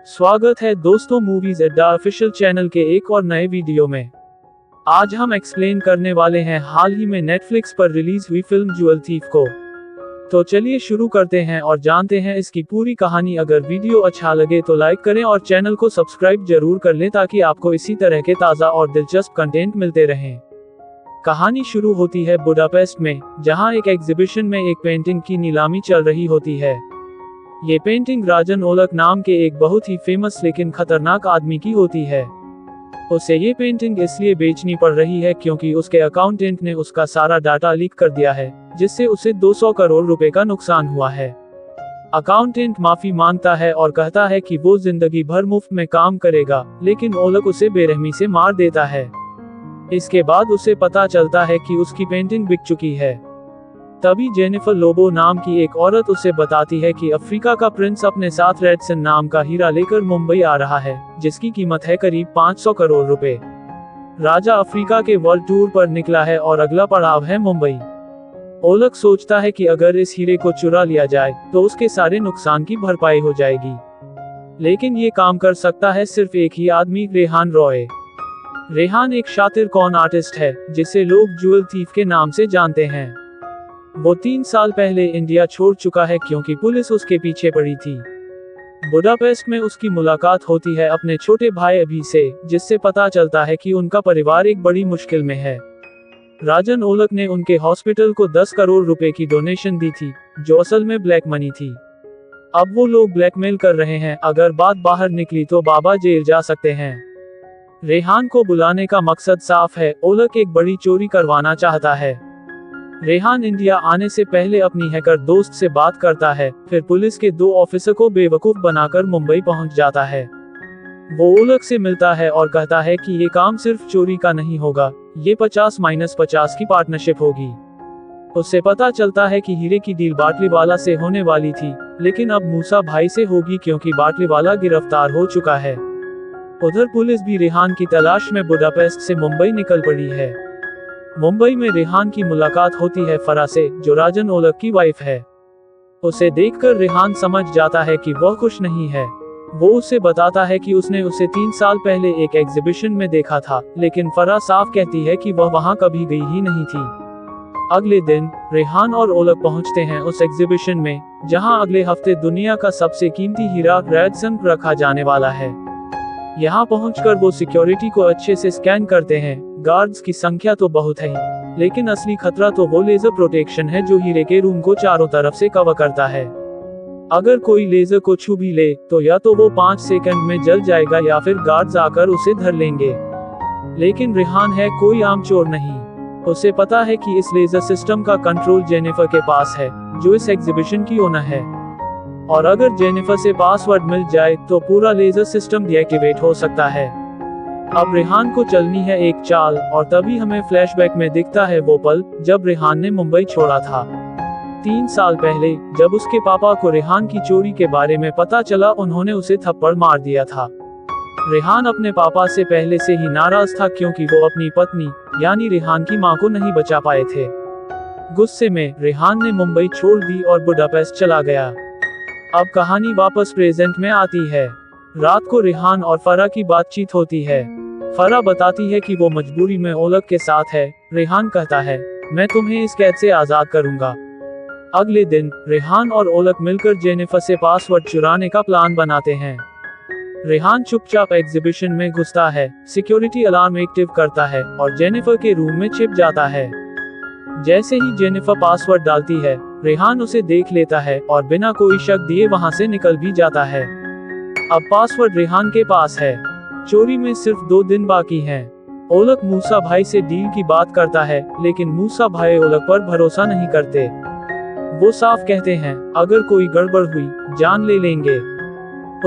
स्वागत है दोस्तों मूवीज अड्डा ऑफिशियल चैनल के एक और नए वीडियो में। आज हम एक्सप्लेन करने वाले हैं हाल ही में नेटफ्लिक्स पर रिलीज हुई फिल्म ज्वेल थीफ को। तो चलिए शुरू करते हैं और जानते हैं इसकी पूरी कहानी। अगर वीडियो अच्छा लगे तो लाइक करें और चैनल को सब्सक्राइब जरूर कर लें ताकि आपको इसी तरह के ताज़ा और दिलचस्प कंटेंट मिलते रहें। कहानी शुरू होती है बुडापेस्ट में, जहां एक एग्जीबिशन में एक पेंटिंग की नीलामी चल रही होती है। ये पेंटिंग राजन ओलक नाम के एक बहुत ही फेमस लेकिन खतरनाक आदमी की होती है। उसे ये पेंटिंग इसलिए बेचनी पड़ रही है क्योंकि उसके अकाउंटेंट ने उसका सारा डाटा लीक कर दिया है, जिससे उसे 200 करोड़ रुपए का नुकसान हुआ है। अकाउंटेंट माफी मांगता है और कहता है कि वो जिंदगी भर मुफ्त में काम करेगा, लेकिन ओलक उसे बेरहमी से मार देता है। इसके बाद उसे पता चलता है कि उसकी पेंटिंग बिक चुकी है। तभी जेनिफर लोबो नाम की एक औरत उसे बताती है कि अफ्रीका का प्रिंस अपने साथ रेडसन नाम का हीरा लेकर मुंबई आ रहा है, जिसकी कीमत है करीब 500 करोड़ रुपए। राजा अफ्रीका के वर्ल्ड टूर पर निकला है और अगला पड़ाव है मुंबई। ओलक सोचता है कि अगर इस हीरे को चुरा लिया जाए तो उसके सारे नुकसान की भरपाई हो जाएगी। लेकिन ये काम कर सकता है सिर्फ एक ही आदमी, रेहान रॉय। रेहान एक शातिर कॉन आर्टिस्ट है, जिसे लोग ज्वेल थीफ के नाम से जानते हैं। वो 3 साल पहले इंडिया छोड़ चुका है क्योंकि पुलिस उसके पीछे पड़ी थी। बुडापेस्ट में उसकी मुलाकात होती है अपने छोटे भाई अभी से, जिससे पता चलता है कि उनका परिवार एक बड़ी मुश्किल में है। राजन ओलक ने उनके हॉस्पिटल को 10 करोड़ रुपए की डोनेशन दी थी, जो असल में ब्लैक मनी थी। अब वो लोग ब्लैकमेल कर रहे हैं, अगर बात बाहर निकली तो बाबा जेल जा सकते हैं। रेहान को बुलाने का मकसद साफ है, ओलक एक बड़ी चोरी करवाना चाहता है। रेहान इंडिया आने से पहले अपनी हैकर दोस्त से बात करता है, फिर पुलिस के 2 ऑफिसर को बेवकूफ बनाकर मुंबई पहुंच जाता है। वो ओलक से मिलता है और कहता है कि ये काम सिर्फ चोरी का नहीं होगा, ये 50-50 की पार्टनरशिप होगी। उससे पता चलता है कि हीरे की डील बाटलीवाला से होने वाली थी, लेकिन अब मूसा भाई से होगी क्योंकि बाटलीवाला गिरफ्तार हो चुका है। उधर पुलिस भी रेहान की तलाश में बुडापेस्ट से मुंबई निकल पड़ी है। मुंबई में रेहान की मुलाकात होती है फरा से, जो राजन ओलक की वाइफ है। उसे देखकर रेहान समझ जाता है कि वह खुश नहीं है। वो उसे बताता है कि उसने उसे 3 साल पहले एक एग्जीबिशन में देखा था, लेकिन फरा साफ कहती है कि वह वहां कभी गई ही नहीं थी। अगले दिन रेहान और ओलक पहुंचते हैं उस एग्जीबिशन में, जहां अगले हफ्ते दुनिया का सबसे कीमती हीरा रेडसन रखा जाने वाला है। यहाँ पहुंचकर वो सिक्योरिटी को अच्छे से स्कैन करते हैं। गार्ड्स की संख्या तो बहुत है, लेकिन असली खतरा तो वो लेजर प्रोटेक्शन है जो हीरे के रूम को चारों तरफ से कवर करता है। अगर कोई लेजर को छू भी ले तो या तो वो 5 सेकंड में जल जाएगा या फिर गार्ड्स आकर उसे धर लेंगे। लेकिन रेहान है कोई आम चोर नहीं। उसे पता है कि इस लेजर सिस्टम का कंट्रोल जेनिफर के पास है, जो इस एग्जीबिशन की ओनर है। और अगर जेनिफर से पासवर्ड मिल जाए तो पूरा लेजर सिस्टम डीएक्टिवेट हो सकता है। अब रेहान को चलनी है एक चाल, और तभी हमें फ्लैशबैक में दिखता है वो पल जब रेहान ने मुंबई छोड़ा था। 3 साल पहले जब उसके पापा को रेहान की चोरी के बारे में पता चला, उन्होंने उसे थप्पड़ मार दिया था। रेहान अपने पापा से पहले से ही नाराज था क्योंकि वो अपनी पत्नी यानी रेहान की मां को नहीं बचा पाए थे। गुस्से में रेहान ने मुंबई छोड़ दी और बुडापेस्ट चला गया। अब कहानी वापस प्रेजेंट में आती है। रात को रेहान और फरा की बातचीत होती है। फरा बताती है कि वो मजबूरी में ओलक के साथ है। रेहान कहता है, मैं तुम्हें इस कैद से आजाद करूंगा। अगले दिन रेहान और ओलक मिलकर जेनिफर से पासवर्ड चुराने का प्लान बनाते हैं। रेहान चुपचाप एग्जीबिशन में घुसता है, सिक्योरिटी अलार्म एक्टिव करता है और जेनिफर के रूम में छिप जाता है। जैसे ही जेनिफर पासवर्ड डालती है, रेहान उसे देख लेता है और बिना कोई शक दिए वहां से निकल भी जाता है। अब पासवर्ड रेहान के पास है। चोरी में सिर्फ 2 दिन बाकी हैं। ओलक मूसा भाई से डील की बात करता है, लेकिन मूसा भाई ओलक पर भरोसा नहीं करते। वो साफ कहते हैं, अगर कोई गड़बड़ हुई जान ले लेंगे।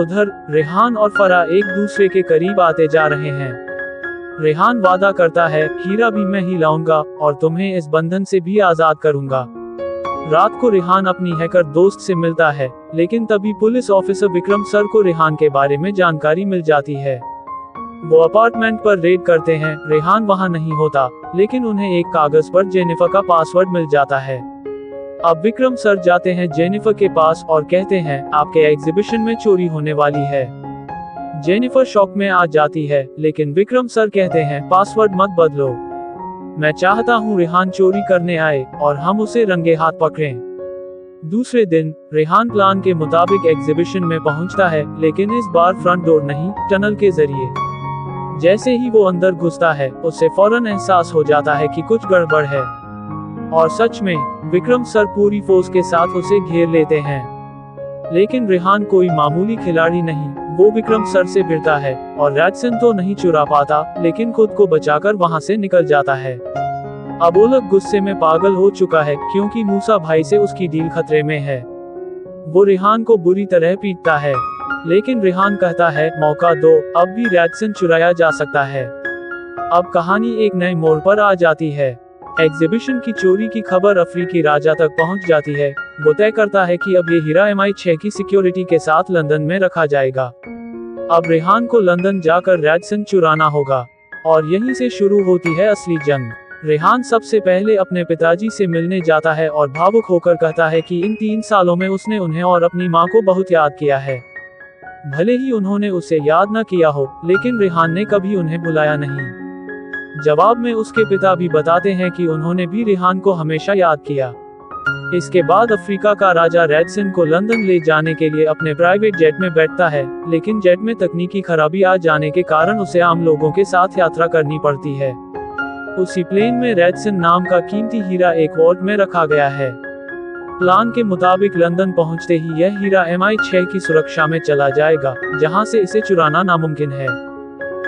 उधर रेहान और फरा एक दूसरे के करीब आते जा रहे हैं। रेहान वादा करता है, हीरा भी मैं ही लाऊंगा और तुम्हें इस बंधन से भी आजाद करूंगा। रात को रेहान अपनी हैकर दोस्त से मिलता है, लेकिन तभी पुलिस ऑफिसर विक्रम सर को रेहान के बारे में जानकारी मिल जाती है। वो अपार्टमेंट पर रेड करते हैं। रेहान वहां नहीं होता, लेकिन उन्हें एक कागज पर जेनिफर का पासवर्ड मिल जाता है। अब विक्रम सर जाते हैं जेनिफर के पास और कहते हैं, आपके एग्जीबिशन में चोरी होने वाली है। जेनिफर शॉक में आ जाती है, लेकिन विक्रम सर कहते हैं पासवर्ड मत बदलो। मैं चाहता हूँ रेहान चोरी करने आए और हम उसे रंगे हाथ पकड़ें। दूसरे दिन रेहान प्लान के मुताबिक एग्जीबिशन में पहुंचता है, लेकिन इस बार फ्रंट डोर नहीं, टनल के जरिए। जैसे ही वो अंदर घुसता है, उसे फौरन एहसास हो जाता है कि कुछ गड़बड़ है। और सच में विक्रम सर पूरी फोर्स के साथ उसे घेर लेते हैं। लेकिन रेहान कोई मामूली खिलाड़ी नहीं, वो विक्रम सर से भिड़ता है और रैटसन तो नहीं चुरा पाता, लेकिन खुद को बचाकर वहां से निकल जाता है। अब ओलग गुस्से में पागल हो चुका है, क्योंकि मूसा भाई से उसकी डील खतरे में है। वो रेहान को बुरी तरह पीटता है, लेकिन रेहान कहता है मौका दो, अब भी रैटसन चुराया जा सकता है। अब कहानी एक नए मोड़ पर आ जाती है। एग्जीबिशन की चोरी की खबर अफ्रीकी राजा तक पहुंच जाती है। वो तय करता है कि अब ये हीरा MI6 की सिक्योरिटी के साथ लंदन में रखा जाएगा। अब रेहान को लंदन जाकर रैटसन चुराना होगा, और यहीं से शुरू होती है असली जंग। रेहान सबसे पहले अपने पिताजी से मिलने जाता है और भावुक होकर कहता है कि इन 3 सालों में उसने उन्हें और अपनी माँ को बहुत याद किया है। भले ही उन्होंने उसे याद न किया हो, लेकिन रेहान ने कभी उन्हें भुलाया नहीं। जवाब में उसके पिता भी बताते हैं कि उन्होंने भी रेहान को हमेशा याद किया। इसके बाद अफ्रीका का राजा रैटसन को लंदन ले जाने के लिए अपने प्राइवेट जेट में बैठता है, लेकिन जेट में तकनीकी खराबी आ जाने के कारण उसे आम लोगों के साथ यात्रा करनी पड़ती है। उसी प्लेन में रैटसन नाम का कीमती हीरा एक वॉल्ट में रखा गया है। प्लान के मुताबिक लंदन पहुंचते ही यह हीरा MI6 की सुरक्षा में चला जाएगा, जहां से इसे चुराना नामुमकिन है।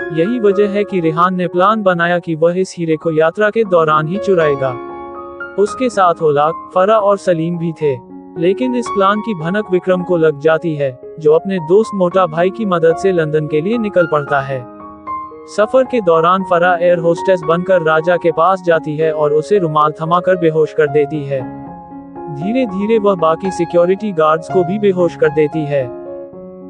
यही वजह है कि रेहान ने प्लान बनाया कि वह इस हीरे को यात्रा के दौरान ही चुराएगा। उसके साथ ओलाक, फरा और सलीम भी थे, लेकिन इस प्लान की भनक विक्रम को लग जाती है, जो अपने दोस्त मोटा भाई की मदद से लंदन के लिए निकल पड़ता है। सफर के दौरान फरा एयर होस्टेस बनकर राजा के पास जाती है और उसे रुमाल थमाकर बेहोश कर देती है। धीरे धीरे वह बाकी सिक्योरिटी गार्ड्स को भी बेहोश कर देती है।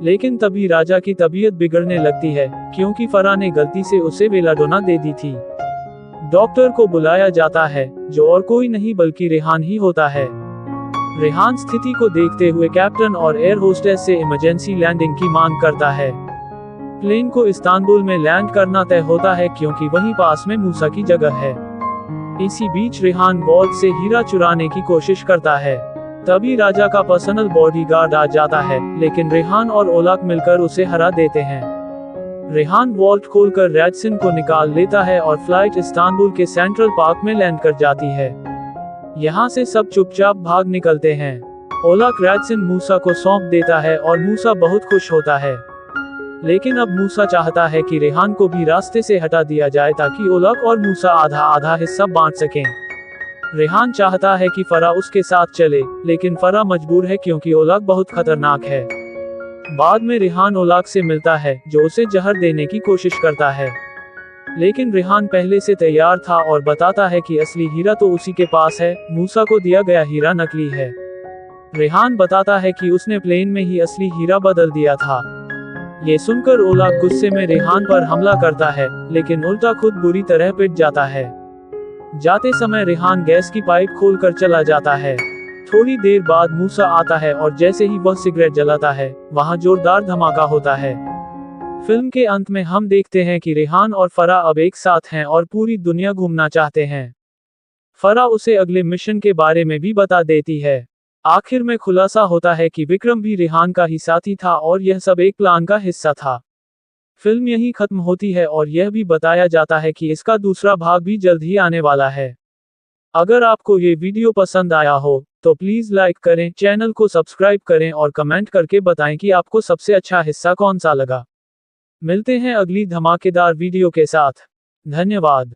लेकिन तभी राजा की तबीयत बिगड़ने लगती है, क्योंकि फरा ने गलती से उसे बेलाडोना दे दी थी। डॉक्टर को बुलाया जाता है, जो और कोई नहीं बल्कि रेहान ही होता है। रेहान स्थिति को देखते हुए कैप्टन और एयर होस्टेस से इमरजेंसी लैंडिंग की मांग करता है। प्लेन को इस्तांबुल में लैंड करना तय होता है, क्योंकि वहीं पास में मूसा की जगह है। इसी बीच रेहान वॉल्ट से हीरा चुराने की कोशिश करता है। तभी राजा का पर्सनल बॉडीगार्ड आ जाता है, लेकिन रेहान और ओलाक मिलकर उसे हरा देते हैं। रेहान वॉल्ट खोलकर रैटसन को निकाल लेता है और फ्लाइट इस्तांबुल के सेंट्रल पार्क में लैंड कर जाती है। यहाँ से सब चुपचाप भाग निकलते हैं। ओलाक रैटसन मूसा को सौंप देता है और मूसा बहुत खुश होता है। लेकिन अब मूसा चाहता है कि रेहान को भी रास्ते से हटा दिया जाए, ताकि ओलाक और मूसा आधा आधा हिस्सा बांट सकें। रेहान चाहता है कि फरा उसके साथ चले, लेकिन फरा मजबूर है, क्योंकि ओलाक बहुत खतरनाक है। बाद में रेहान ओलाक से मिलता है, जो उसे जहर देने की कोशिश करता है। लेकिन रेहान पहले से तैयार था और बताता है कि असली हीरा तो उसी के पास है, मूसा को दिया गया हीरा नकली है। रेहान बताता है कि उसने प्लेन में ही असली हीरा बदल दिया था। ये सुनकर ओलाक गुस्से में रेहान पर हमला करता है, लेकिन उल्टा खुद बुरी तरह पिट जाता है। जाते समय रेहान गैस की पाइप खोलकर चला जाता है। थोड़ी देर बाद मूसा आता है और जैसे ही वह सिगरेट जलाता है, वहां जोरदार धमाका होता है। फिल्म के अंत में हम देखते हैं कि रेहान और फरा अब एक साथ हैं और पूरी दुनिया घूमना चाहते हैं। फरा उसे अगले मिशन के बारे में भी बता देती है। आखिर में खुलासा होता है कि विक्रम भी रेहान का ही साथी था और यह सब एक प्लान का हिस्सा था। फिल्म यहीं खत्म होती है और यह भी बताया जाता है कि इसका दूसरा भाग भी जल्द ही आने वाला है। अगर आपको ये वीडियो पसंद आया हो, तो प्लीज लाइक करें, चैनल को सब्सक्राइब करें और कमेंट करके बताएं कि आपको सबसे अच्छा हिस्सा कौन सा लगा। मिलते हैं अगली धमाकेदार वीडियो के साथ। धन्यवाद।